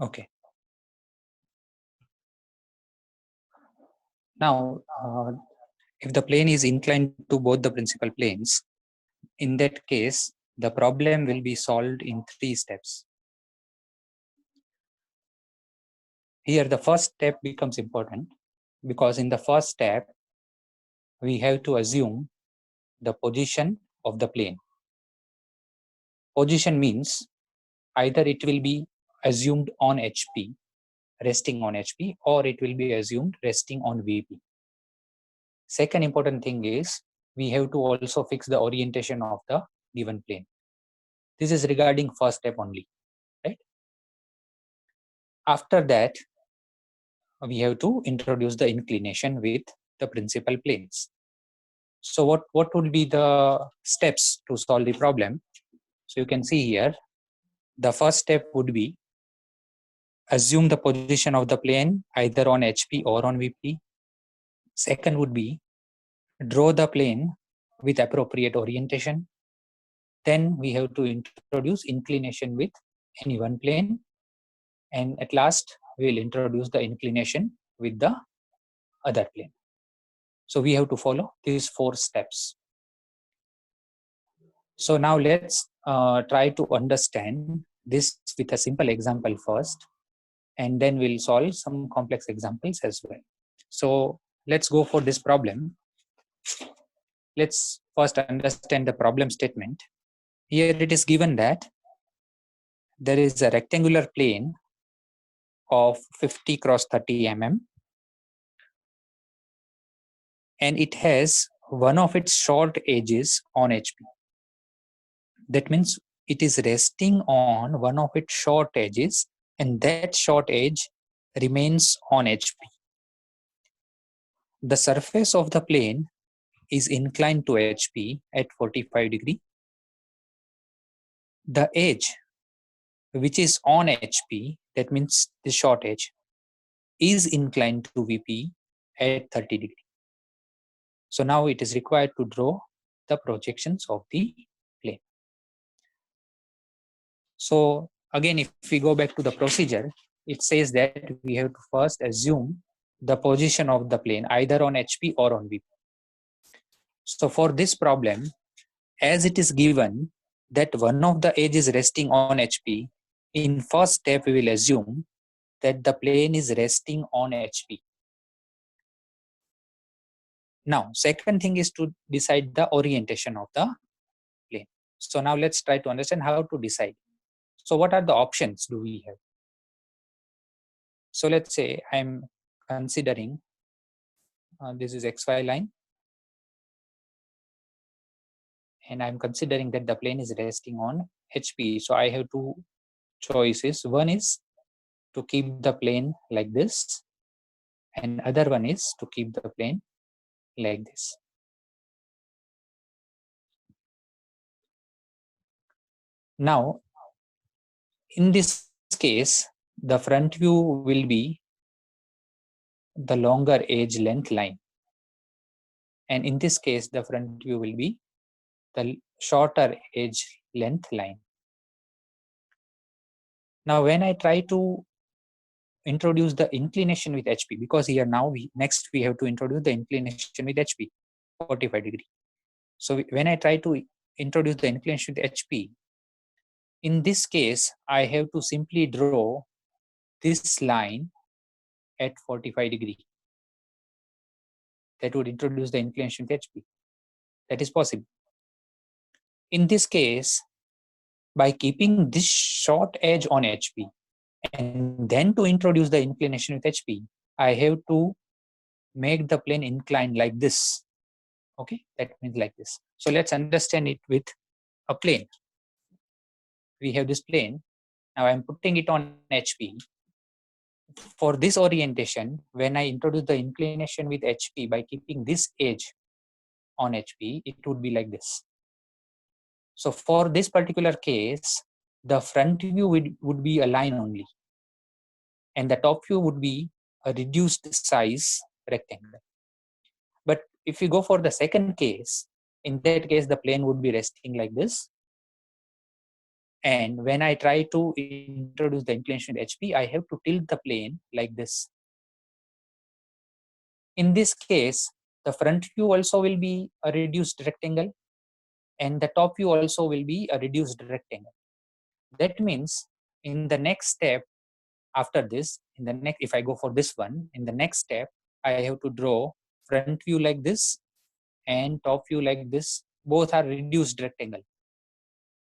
Okay. Now, if the plane is inclined to both the principal planes, in that case, the problem will be solved in 3 steps. Here, the first step becomes important because in the first step, we have to assume the position of the plane. Position means either it will be assumed on HP, resting on HP, or it will be assumed resting on VP. Second important thing is we have to also fix the orientation of the given plane. This is regarding first step only, right? After that, we have to introduce the inclination with the principal planes. So what would be the steps to solve the problem? So you can see here, the first step would be assume the position of the plane either on HP or on VP. Second would be draw the plane with appropriate orientation. Then we have to introduce inclination with any one plane. And at last, we will introduce the inclination with the other plane. So we have to follow these 4 steps. So now let's try to understand this with a simple example first, and then we'll solve some complex examples as well. So let's go for this problem. Let's first understand the problem statement. Here it is given that there is a rectangular plane of 50 cross 30 mm, and it has one of its short edges on HP. That means it is resting on one of its short edges, and that short edge remains on HP. The surface of the plane is inclined to HP at 45 degree. The edge which is on HP, that means the short edge, is inclined to VP at 30 degree. So now it is required to draw the projections of the plane. So again, if we go back to the procedure, it says that we have to first assume the position of the plane either on HP or on VP. So for this problem, as it is given that one of the edges is resting on HP, in first step we will assume that the plane is resting on HP. Now, second thing is to decide the orientation of the plane. So now let's try to understand how to decide. So what are the options do we have? So let's say I'm considering this is XY line, and I'm considering that the plane is resting on HP. So I have 2 choices. One is to keep the plane like this, and other one is to keep the plane like this. Now, in this case, the front view will be the longer edge length line. And in this case, the front view will be the shorter edge length line. Now, when I try to introduce the inclination with HP, because here now next we have to introduce the inclination with HP, 45 degree. So when I try to introduce the inclination with HP, in this case, I have to simply draw this line at 45 degree. That would introduce the inclination with HP. That is possible. In this case, by keeping this short edge on HP and then to introduce the inclination with HP, I have to make the plane inclined like this. Okay, that means like this. So let's understand it with a plane. We have this plane. Now I'm putting it on HP. For this orientation, when I introduce the inclination with HP by keeping this edge on HP, it would be like this. So for this particular case, the front view would be a line only, and the top view would be a reduced size rectangle. But if you go for the second case, in that case, the plane would be resting like this, And when I try to introduce the inclination with HP, I have to tilt the plane like this. In this case, the front view also will be a reduced rectangle, and the top view also will be a reduced rectangle. That means in the next step after this, if I go for this one, in the next step, I have to draw front view like this and top view like this. Both are reduced rectangle.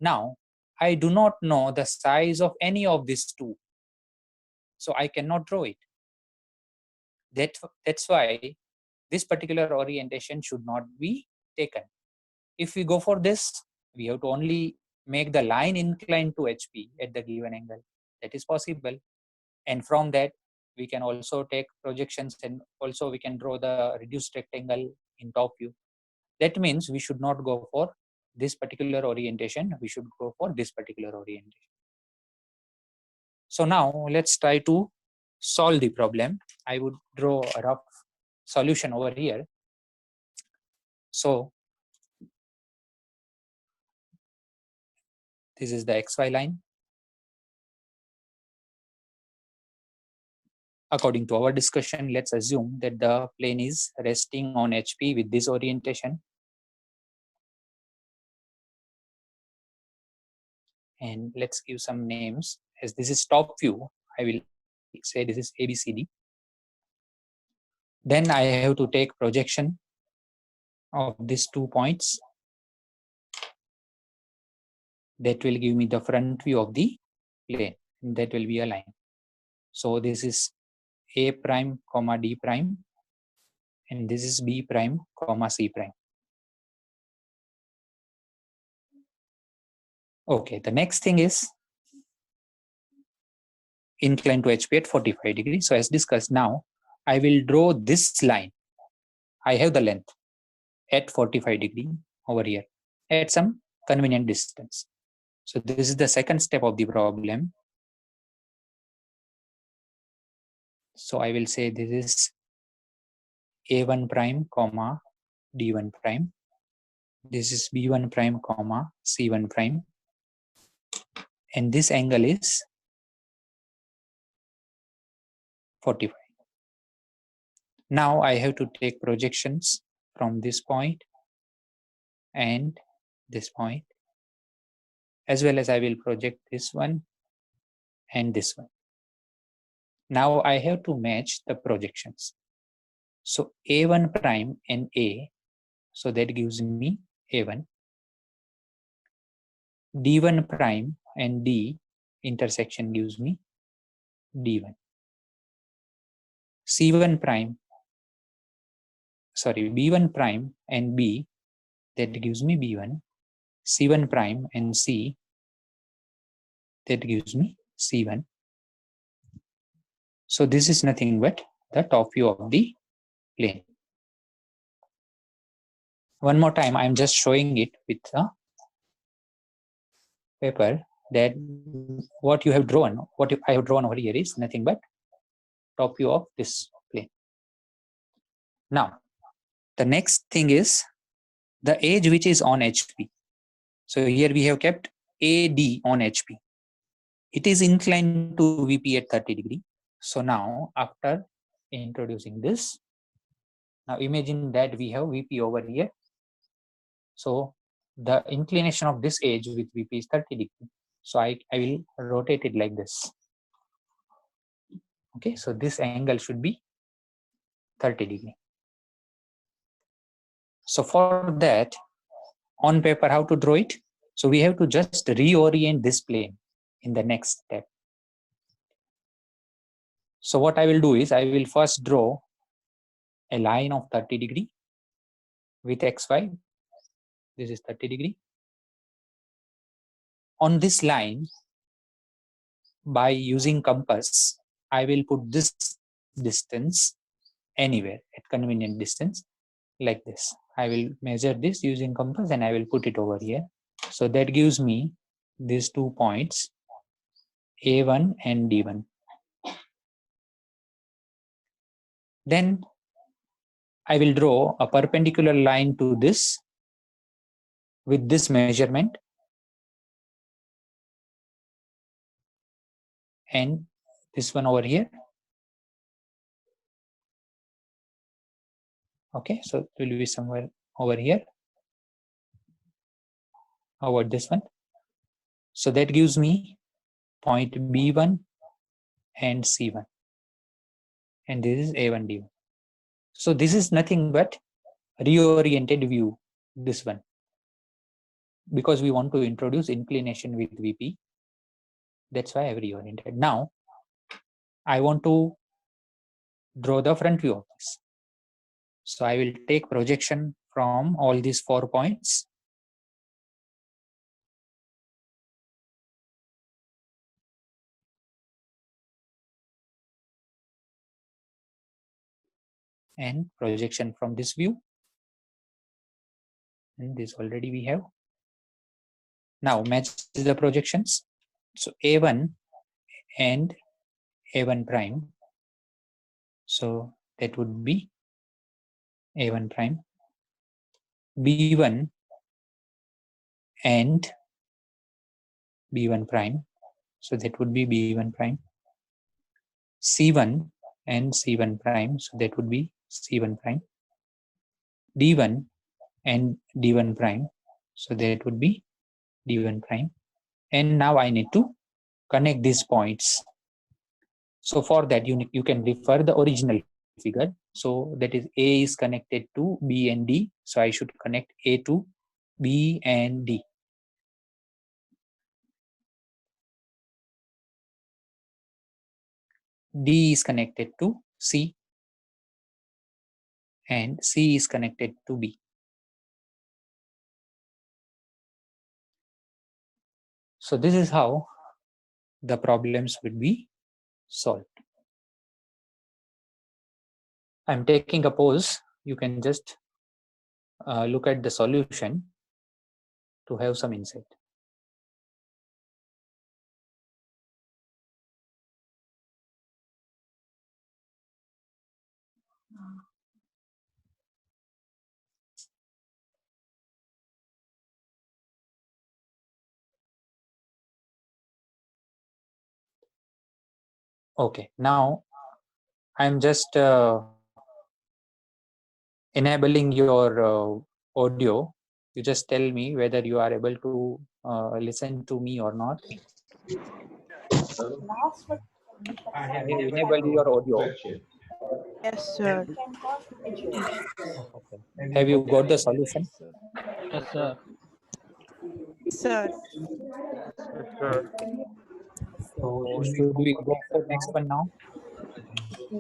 Now, I do not know the size of any of these two, so I cannot draw it. That's why this particular orientation should not be taken. If we go for this, we have to only make the line inclined to HP at the given angle. That is possible. And from that, we can also take projections, and also we can draw the reduced rectangle in top view. That means we should not go for this particular orientation. We should go for this particular orientation. So now let's try to solve the problem. I would draw a rough solution over here. So this is the XY line. According to our discussion, let's assume that the plane is resting on HP with this orientation. And let's give some names. As this is top view, I will say this is ABCD. Then I have to take projection of these 2 points. That will give me the front view of the plane. That will be a line. So this is A prime comma D prime, and this is B prime comma C prime. Okay, the next thing is inclined to HP at 45 degrees. So as discussed, now I will draw this line. I have the length at 45 degree over here at some convenient distance. So this is the second step of the problem. So I will say this is A1 prime comma D1 prime. This is B1 prime comma C1 prime. And this angle is 45. Now I have to take projections from this point and this point, as well as I will project this one and this one. Now I have to match the projections. So A1 prime and A, so that gives me A1. D1 prime and D intersection gives me D1. C1 prime, sorry, B1 prime and B, that gives me B1. C1 prime and C, that gives me C1. So this is nothing but the top view of the plane. One more time, I'm just showing it with a paper that what you have drawn, I have drawn over here is nothing but top view of this plane. Now, the next thing is the edge which is on HP. So here we have kept AD on HP. It is inclined to VP at 30 degree. So now after introducing this, now imagine that we have VP over here. So the inclination of this edge with VP is 30 degree. So I will rotate it like this. Okay, so this angle should be 30 degree. So for that, on paper, how to draw it? So we have to just reorient this plane in the next step. So what I will do is I will first draw a line of 30 degree with XY. This is 30 degree. On this line, by using compass, I will put this distance anywhere at convenient distance like this. I will measure this using compass and I will put it over here. So that gives me these 2 points, A1 and D1. Then I will draw a perpendicular line to this with this measurement and this one over here. Okay, so it will be somewhere over here. How about this one? So that gives me point B1 and C1, and this is A1 D1. So this is nothing but reoriented view, this one, because we want to introduce inclination with VP. That's why I've reoriented. Now I want to draw the front view of this. So I will take projection from all these 4 points. And projection from this view. And this already we have. Now match the projections. So A1 and A1 prime. So that would be A1 prime. B1 and B1 prime. So that would be B1 prime. C1 and C1 prime. So that would be C1 prime. D1 and D1 prime. So that would be D1 prime. And now I need to connect these points. So for that, you can refer the original figure. So that is A is connected to B and D. So I should connect A to B and D. D is connected to C and C is connected to B. So this is how the problems would be solved. I'm taking a pause. You can just look at the solution to have some insight. Okay, now I'm just enabling your audio. You just tell me whether you are able to listen to me or not. I have enabled your audio. Yes, sir. Okay. Have you got the solution? Yes, sir. Sir. So should we go for next one now?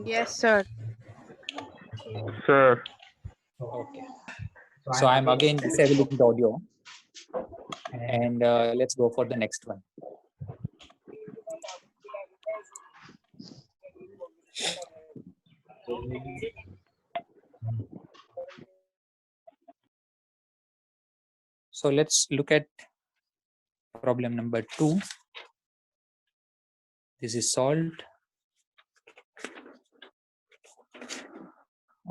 Yes, sir. Sir. Okay. So I'm again disabling the audio, and let's go for the next one. So let's look at problem number 2. This is solved.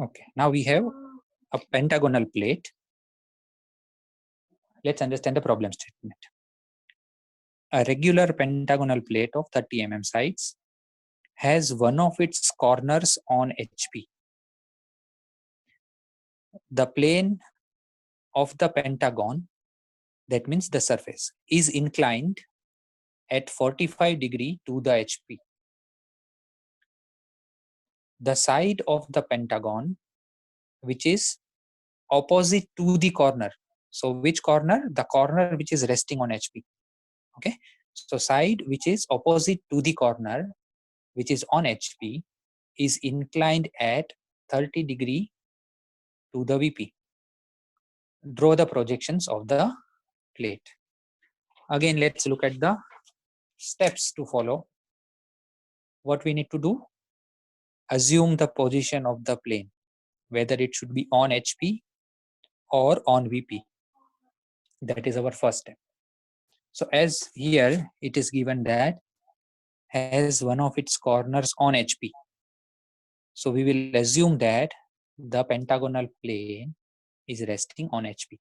Okay, now we have a pentagonal plate. Let's understand the problem statement. A regular pentagonal plate of 30 mm sides has one of its corners on HP. The plane of the pentagon, that means the surface, is inclined at 45 degree to the HP. The side of the pentagon, which is opposite to the corner. So which corner? The corner which is resting on HP. Okay. So side which is opposite to the corner, which is on HP, is inclined at 30 degree to the VP. Draw the projections of the plate. Again, let's look at the steps to follow. What we need to do? Assume the position of the plane, whether it should be on HP or on VP. That is our first step. So as here it is given that has one of its corners on HP. So we will assume that the pentagonal plane is resting on HP.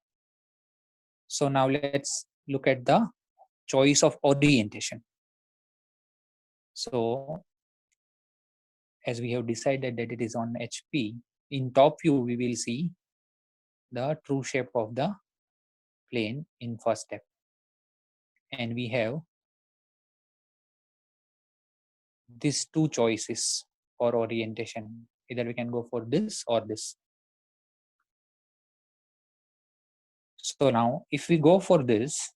So now let's look at the choice of orientation. So as we have decided that it is on HP, in top view we will see the true shape of the plane in first step. And we have these two choices for orientation. Either we can go for this or this. So now if we go for this,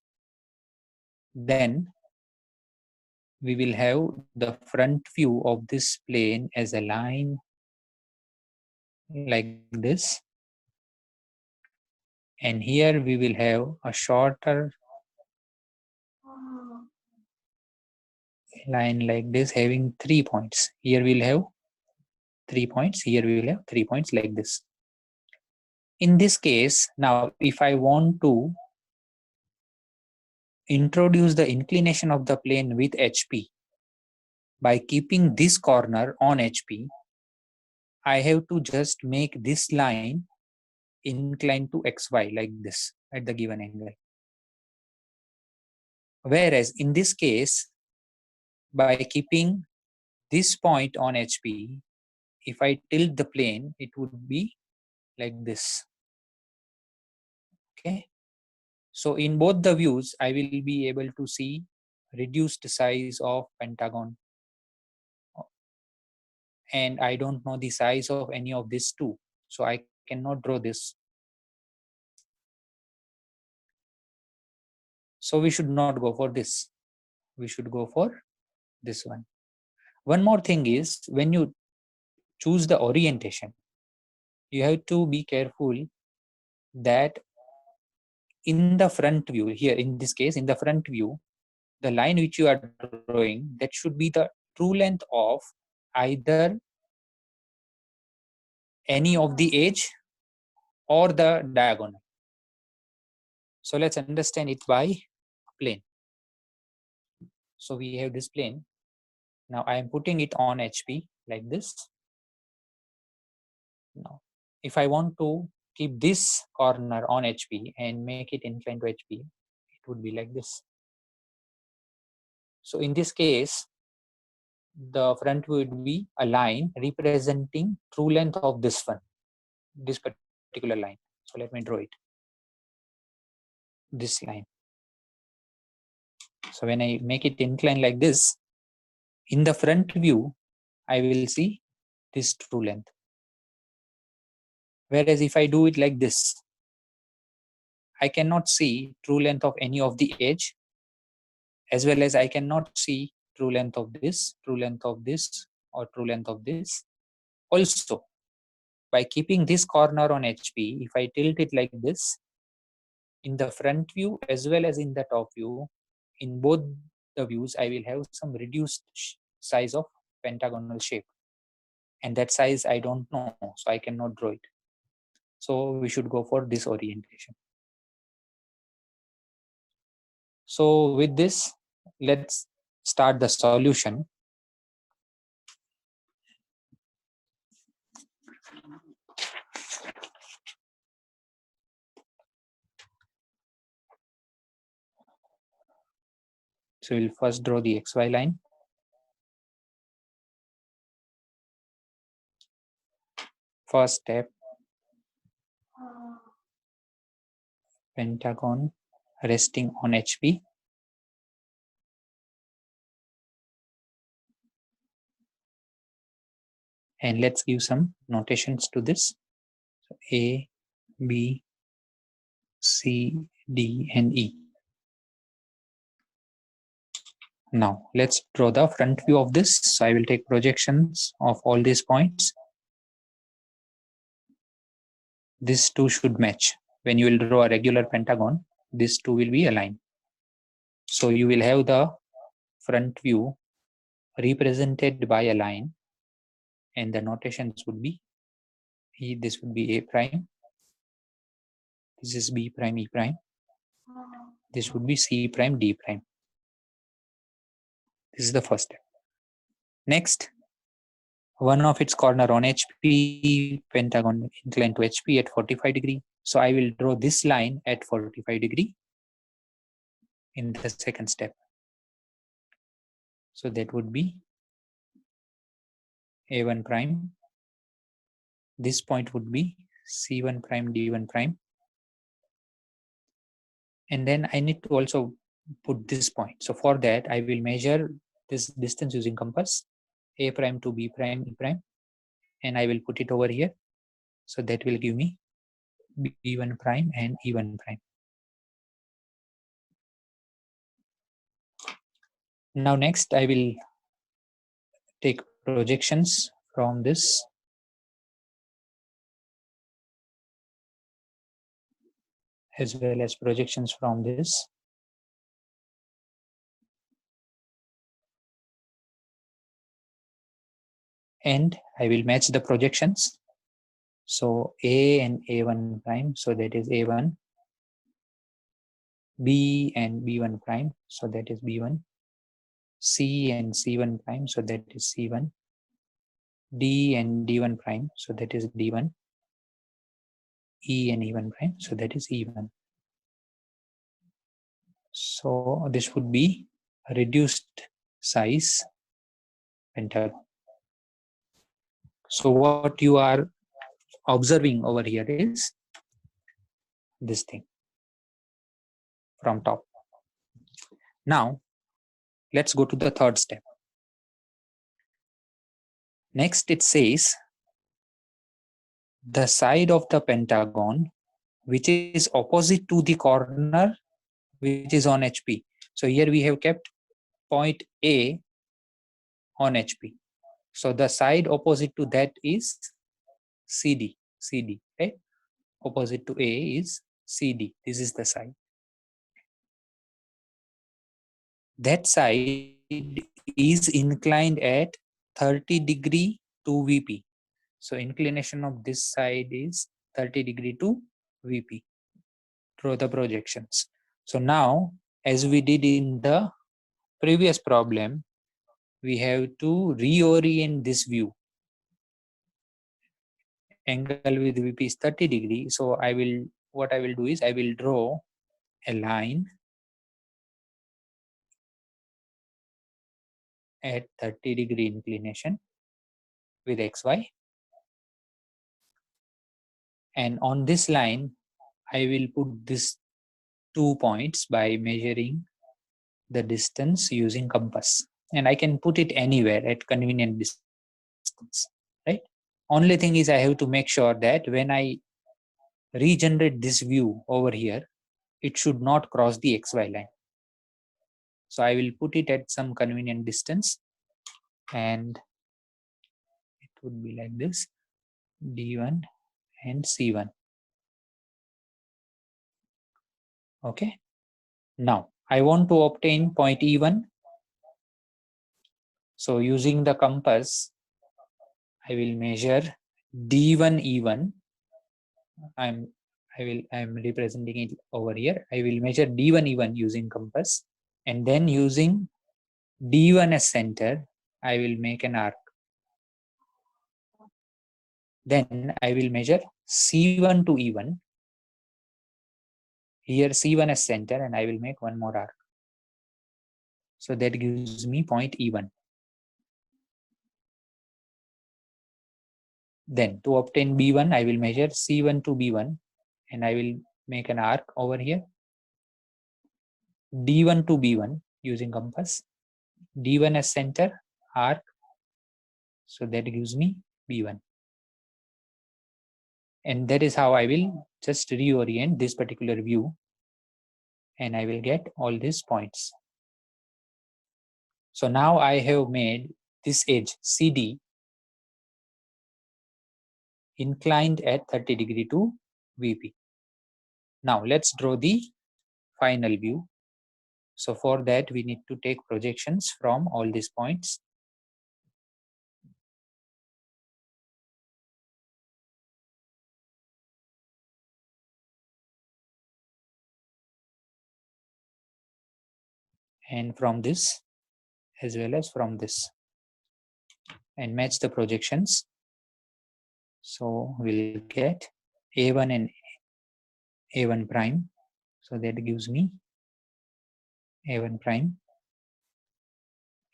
then we will have the front view of this plane as a line like this. And here we will have a shorter line like this having 3 points. Here we'll have 3 points. Here we will have 3 points like this. In this case, now if I want to introduce the inclination of the plane with HP by keeping this corner on HP, I have to just make this line inclined to XY like this at the given angle. Whereas in this case, by keeping this point on HP, if I tilt the plane, it would be like this. Okay. So in both the views, I will be able to see reduced size of pentagon. And I don't know the size of any of these two. So I cannot draw this. So we should not go for this. We should go for this one. One more thing is, when you choose the orientation, you have to be careful that in the front view, here in this case, in the front view, the line which you are drawing, that should be the true length of either any of the edge or the diagonal. So let's understand it by plane. So we have this plane. Now I am putting it on HP like this. Now, if I want to keep this corner on HP and make it inclined to HP, it would be like this. So in this case, the front would be a line representing true length of this one, this particular line. So let me draw it. This line. So when I make it inclined like this, in the front view, I will see this true length. Whereas if I do it like this, I cannot see true length of any of the edge, as well as I cannot see true length of this, true length of this, or true length of this. Also, by keeping this corner on HP, if I tilt it like this, in the front view as well as in the top view, in both the views, I will have some reduced size of pentagonal shape. And that size I don't know, so I cannot draw it. So we should go for this orientation. So with this, let's start the solution. So we'll first draw the XY line. First step, pentagon resting on HP. And let's give some notations to this. So A, B, C, D, and E. Now let's draw the front view of this. So I will take projections of all these points. These two should match. When you will draw a regular pentagon, these two will be aligned. So you will have the front view represented by a line, and the notations would be this would be A prime, this is B prime, E prime, this would be C prime, D prime. This is the first step. Next, one of its corner on HP, pentagon inclined to HP at 45 degree. So I will draw this line at 45 degree in the second step. So that would be A1 prime. This point would be C1 prime D1 prime. And then I need to also put this point. So for that, I will measure this distance using compass, A prime to B prime, E prime, and I will put it over here. So that will give me B1 prime and E1 prime. Now next, I will take projections from this. As well as projections from this. And I will match the projections. So A and A1 prime, so that is A1. B and B1 prime, so that is B1. C and C1 prime, so that is C1. D and D1 prime, so that is D1. E and E1 prime, so that is E1. So this would be a reduced size pentagon. So what you are observing over here is this thing from top. Now let's go to the third step. Next it says the side of the pentagon which is opposite to the corner which is on HP. So here we have kept point A on HP. So the side opposite to that is CD, right? Opposite to A is CD. This is the side. That side is inclined at 30 degree to VP. So inclination of this side is 30 degree to VP. Draw the projections. So now, as we did in the previous problem, we have to reorient this view. Angle with VP is 30 degree. So what I will do is I will draw a line at 30 degree inclination with XY. And on this line, I will put these 2 points by measuring the distance using compass. And I can put it anywhere at convenient distance, right? Only thing is I have to make sure that when I regenerate this view over here, it should not cross the XY line. So I will put it at some convenient distance and it would be like this, D1 and C1. Okay. Now I want to obtain point E1. So using the compass, I will measure D1 E1. I'm representing it over here. I will measure D1 E1 using compass, and then using D1 as center, I will make an arc. Then I will measure C1 to E1. Here C1 as center, and I will make one more arc. So that gives me point E1. Then to obtain B1, I will measure C1 to B1 and I will make an arc over here. D1 to B1 using compass. D1 as center, arc. So that gives me B1. And that is how I will just reorient this particular view and I will get all these points. So now I have made this edge CD inclined at 30 degree to VP. Now let's draw the final view. So for that we need to take projections from all these points. And from this as well as from this and match the projections. So we'll get A1 and A1 prime. So that gives me A1 prime,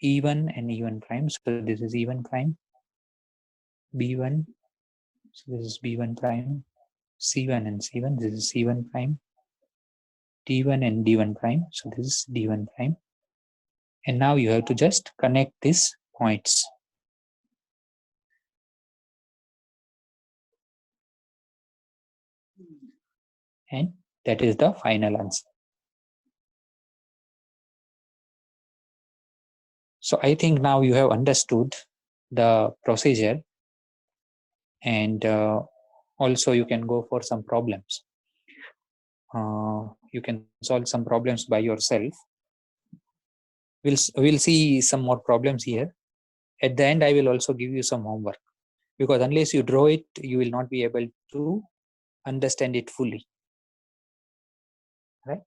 E1 and E1 prime. So this is E1 prime, B1. So this is B1 prime, C1 and C1. This is C1 prime, D1 and D1 prime. So this is D1 prime. And now you have to just connect these points. And that is the final answer. So I think now you have understood the procedure, and also you can go for some problems. You can solve some problems by yourself. We'll see some more problems here. At the end, I will also give you some homework, because unless you draw it, you will not be able to understand it fully. Right?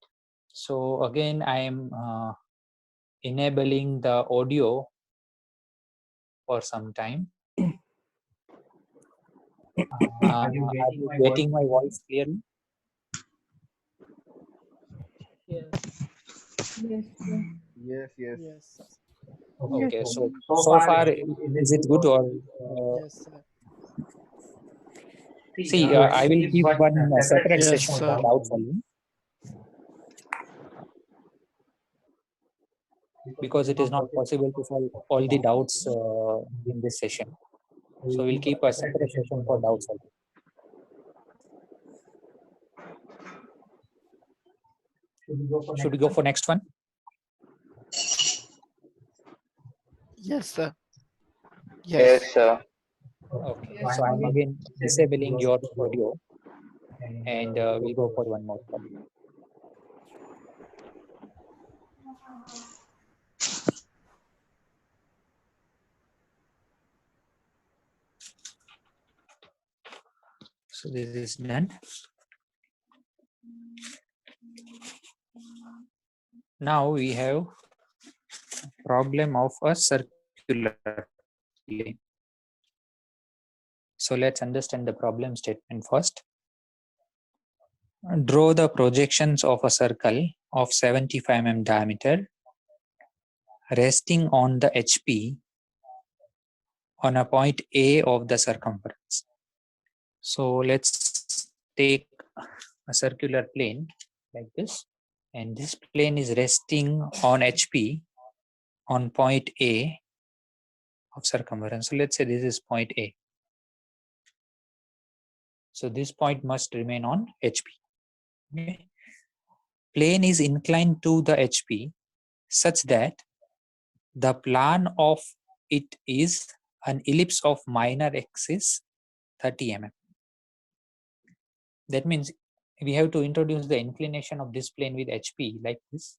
So again, I am enabling the audio for some time. Are you getting my voice clearly? Yes. Yes, sir. Yes, yes. Yes. Okay, Yes. so far is it good, or Yes, sir. see? I will keep one separate Yes, session for sir. doubt solving, because it is not possible to solve all the doubts in this session. So we'll keep a separate session for doubt solving. Should we go for next one? Yes, sir. Yes, Yes. sir. Okay, so I'm again disabling your audio, and we'll go for one more problem. So this is done. Now we have problem of a circular plane. So let's understand the problem statement first. Draw the projections of a circle of 75 mm diameter resting on the HP on a point A of the circumference. So let's take a circular plane like this, and this plane is resting on HP on point A of circumference. So let's say this is point A. So this point must remain on HP. Okay. Plane is inclined to the HP such that the plan of it is an ellipse of minor axis 30 mm. That means we have to introduce the inclination of this plane with HP like this.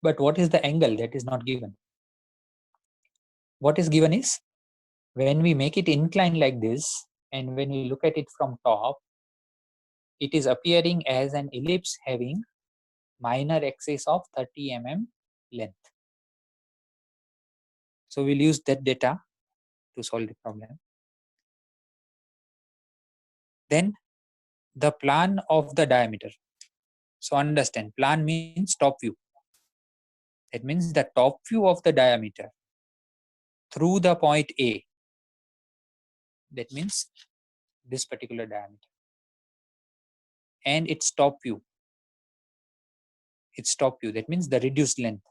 But what is the angle? That is not given. What is given is, when we make it inclined like this, and when we look at it from top, it is appearing as an ellipse having minor axis of 30 mm length. So we'll use that data to solve the problem. Then the plan of the diameter. So understand, plan means top view. That means the top view of the diameter through the point A. That means this particular diameter. And its top view. Its top view, that means the reduced length.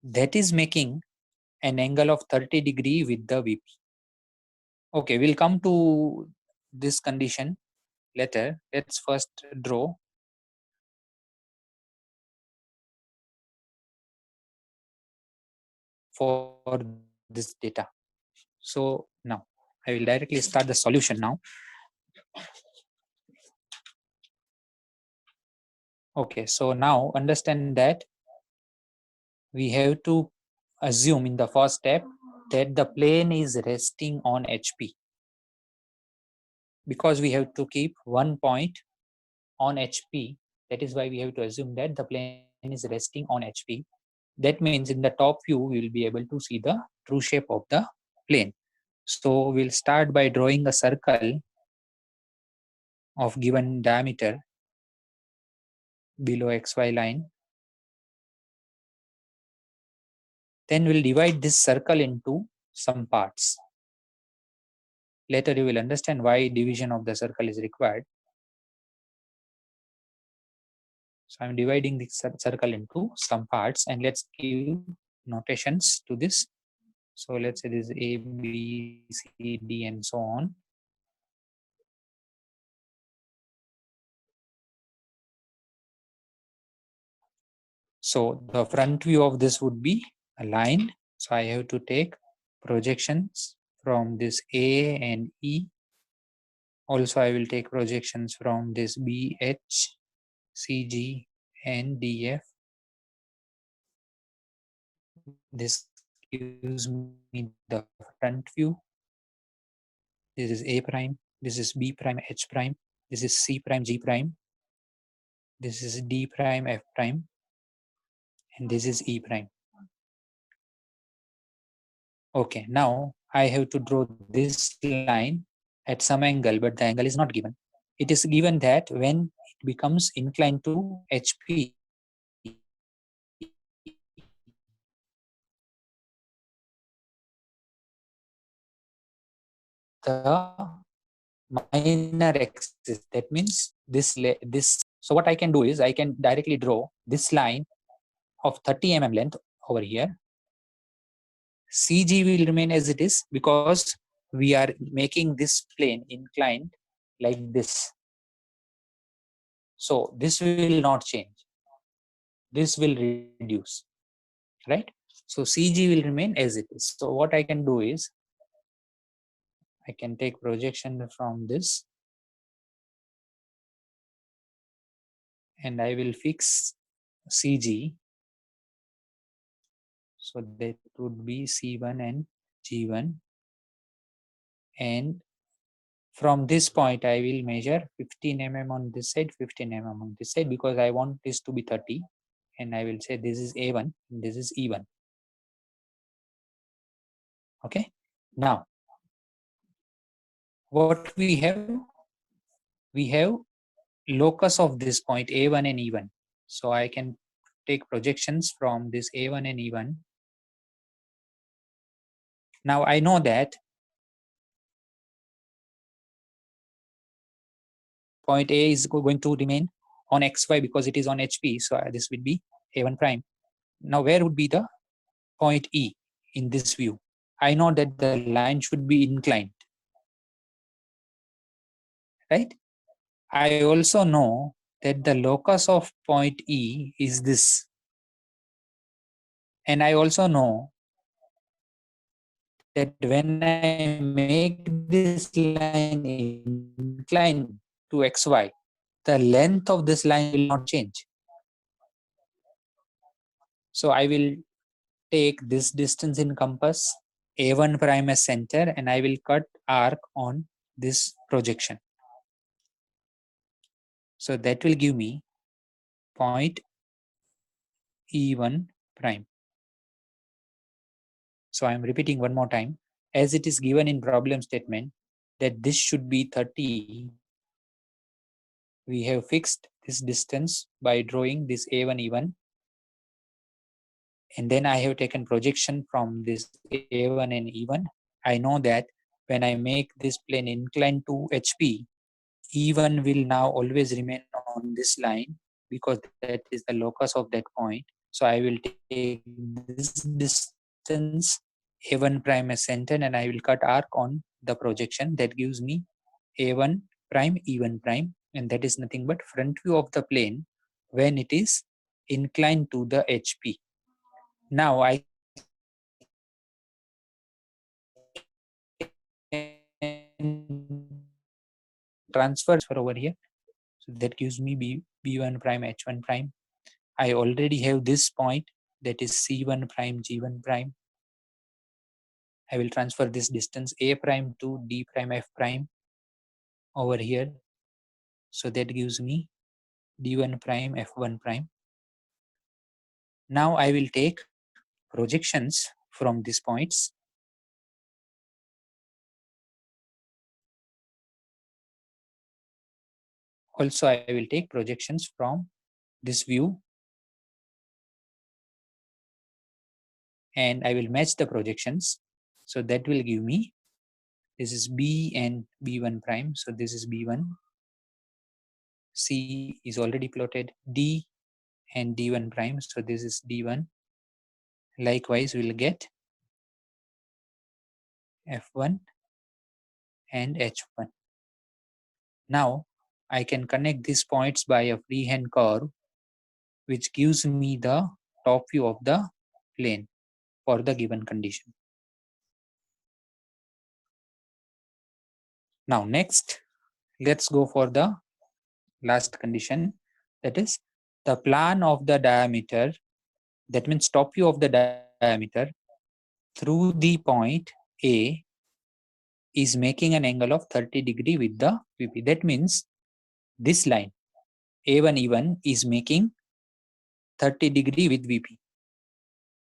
That is making an angle of 30 degree with the VP. Okay, we'll come to this condition later. Let's first draw for this data. So now I will directly start the solution now. Okay, so now understand that we have to assume in the first step that the plane is resting on HP, because we have to keep one point on HP. That is why we have to assume that the plane is resting on HP. That means in the top view, we will be able to see the true shape of the plane. So we'll start by drawing a circle of given diameter below XY line. Then we'll divide this circle into some parts. Later you will understand why division of the circle is required. So I'm dividing the circle into some parts, and let's give notations to this. So let's say this is A, B, C, D, and so on. So the front view of this would be a line. So I have to take projections from this A and E. Also, I will take projections from this B, H, C, G, and D, F. This gives me the front view. This is A prime, this is B prime, H prime, this is C prime, G prime, this is D prime, F prime, and this is E prime. Okay, now I have to draw this line at some angle, but the angle is not given. It is given that when it becomes inclined to HP, the minor axis. That means this. So what I can do is I can directly draw this line of 30 mm length over here. CG will remain as it is because we are making this plane inclined like this. So this will not change. This will reduce, right? So CG will remain as it is. So what I can do is I can take projection from this and I will fix CG. So that would be C1 and G1. And from this point, I will measure 15 mm on this side, 15 mm on this side, because I want this to be 30. And I will say this is A1, and this is E1. Okay. Now, what we have locus of this point A1 and E1. So I can take projections from this A1 and E1. Now I know that point A is going to remain on XY because it is on HP. So this will be A1 prime. Now where would be the point E in this view? I know that the line should be inclined, right? I also know that the locus of point E is this. And I also know that when I make this line inclined to XY, the length of this line will not change. So I will take this distance in compass, A1 prime as center, and I will cut arc on this projection. So that will give me point E1 prime. So I'm repeating one more time. As it is given in problem statement that this should be 30, we have fixed this distance by drawing this A1 E1. And then I have taken projection from this A1 and E1. I know that when I make this plane inclined to HP, E1 will now always remain on this line because that is the locus of that point. So I will take this distance A1 prime as center and I will cut arc on the projection. That gives me A1 prime, E1 prime, and that is nothing but front view of the plane when it is inclined to the HP. Now I can transfer over here. So that gives me B1 prime, H1 prime. I already have this point that is C1 prime, G1 prime. I will transfer this distance A prime to D prime F prime over here. So that gives me D1 prime, F1 prime. Now I will take projections from these points. Also, I will take projections from this view and I will match the projections. So that will give me This is B and B1 prime. So this is B1. C is already plotted. D and D1 prime. So this is D1. Likewise, we'll get F1 and H1. Now I can connect these points by a freehand curve, which gives me the top view of the plane for the given condition. Now next, let's go for the last condition, that is the plan of the diameter, that means top view of the diameter through the point A is making an angle of 30 degree with the VP. That means this line A1 E1 is making 30 degree with VP.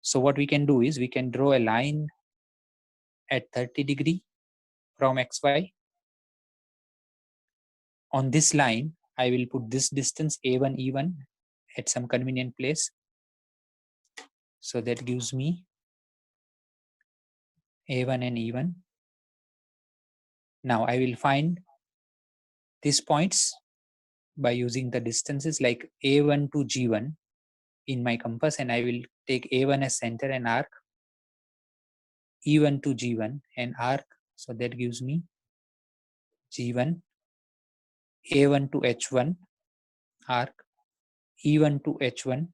So what we can do is we can draw a line at 30 degree from XY. On this line, I will put this distance A1 E1 at some convenient place. So that gives me A1 and E1. Now I will find these points by using the distances like A1 to G1 in my compass, and I will take A1 as center and arc, E1 to G1 and arc. So that gives me G1, A1 to H1 arc, E1 to H1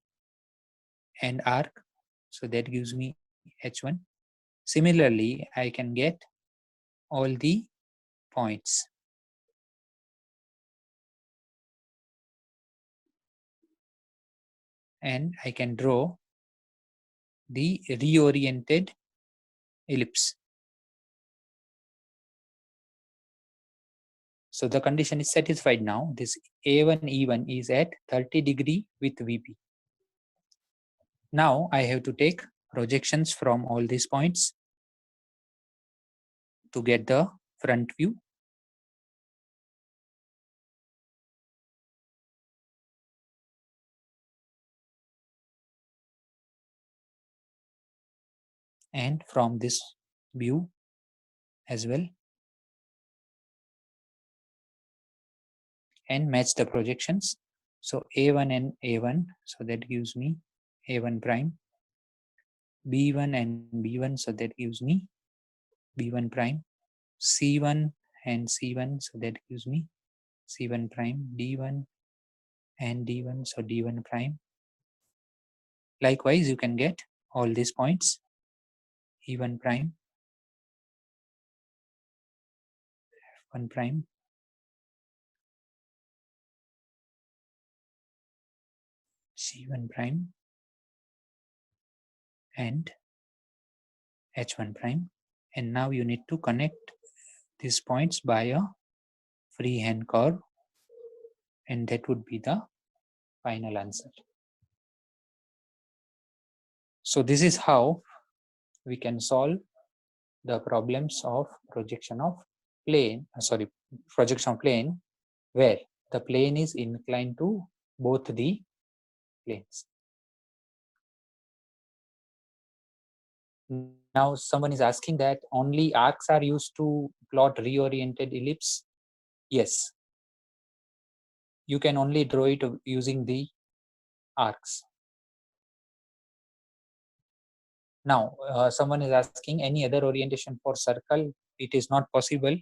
and arc. So that gives me H1. Similarly, I can get all the points. And I can draw the reoriented ellipse. So the condition is satisfied now. This A1 E1 is at 30 degree with VP. Now I have to take projections from all these points to get the front view. And from this view as well, and match the projections. So A1 and A1, so that gives me A1 prime, B1 and B1, so that gives me B1 prime, C1 and C1, so that gives me C1 prime, D1 and D1, so D1 prime. Likewise, you can get all these points, E1 prime, F1 prime, C1 prime, and H1 prime. And now you need to connect these points by a freehand curve, and that would be the final answer. So this is how we can solve the problems of projection of plane where the plane is inclined to both the planes. Now someone is asking that only arcs are used to plot reoriented ellipse. Yes, you can only draw it using the arcs. Now someone is asking any other orientation for circle. It is not possible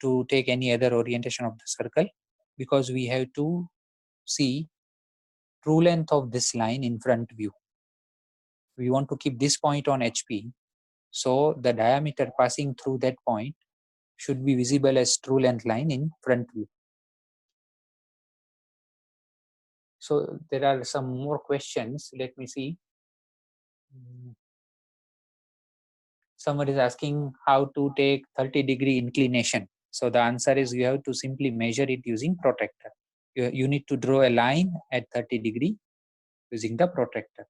to take any other orientation of the circle because we have to see true length of this line in front view. We want to keep this point on HP. So the diameter passing through that point should be visible as true length line in front view. So there are some more questions. Let me see. Someone is asking how to take 30-degree inclination. So the answer is you have to simply measure it using protractor. You need to draw a line at 30 degree using the protractor.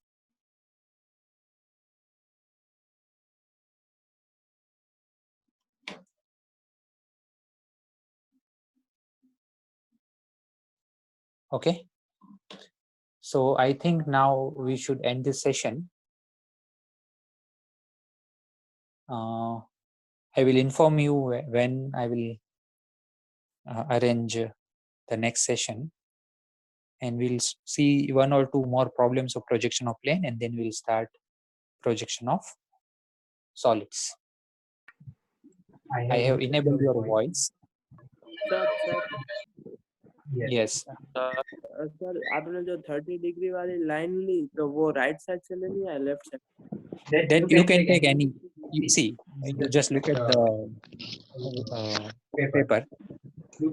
Okay. So I think now we should end this session. I will inform you when I will arrange the next session, and we'll see one or two more problems of projection of plane, and then we'll start projection of solids. I have enabled your voice. Sir Yes. Sir आपने जो 30 degree वाली line ली तो वो right side से लेनी है left side That you can take any. You see, you just look at the paper.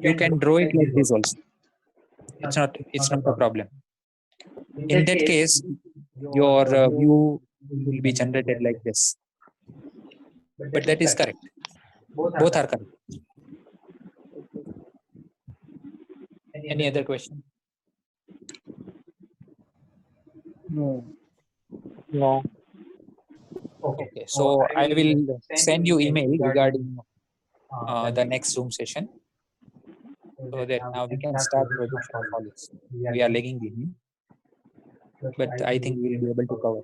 You can draw it like this also. It's not a problem. In that case, your view will be generated like this. But that is correct. Both are correct. Any other question? No. Okay, so I will send you email regarding the next Zoom session, so that now we can start projection of solids. We are lagging behind, but I think we will be able to cover.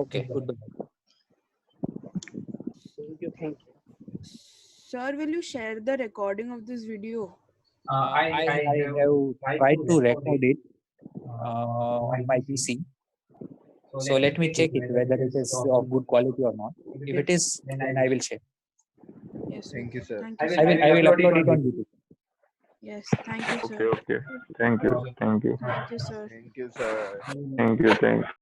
Okay, goodbye. Thank you. Sir, will you share the recording of this video? I have tried to record it on my PC. So let me check it whether it is of good quality or not. If it is, then I will share. Yes, sir. Thank you, sir. Thank you, I sir. will upload it on YouTube. Yes, thank you, Okay, sir. okay. Thank you. Thank you. Thank you, sir. Thank you, sir. Thank you. Thank you.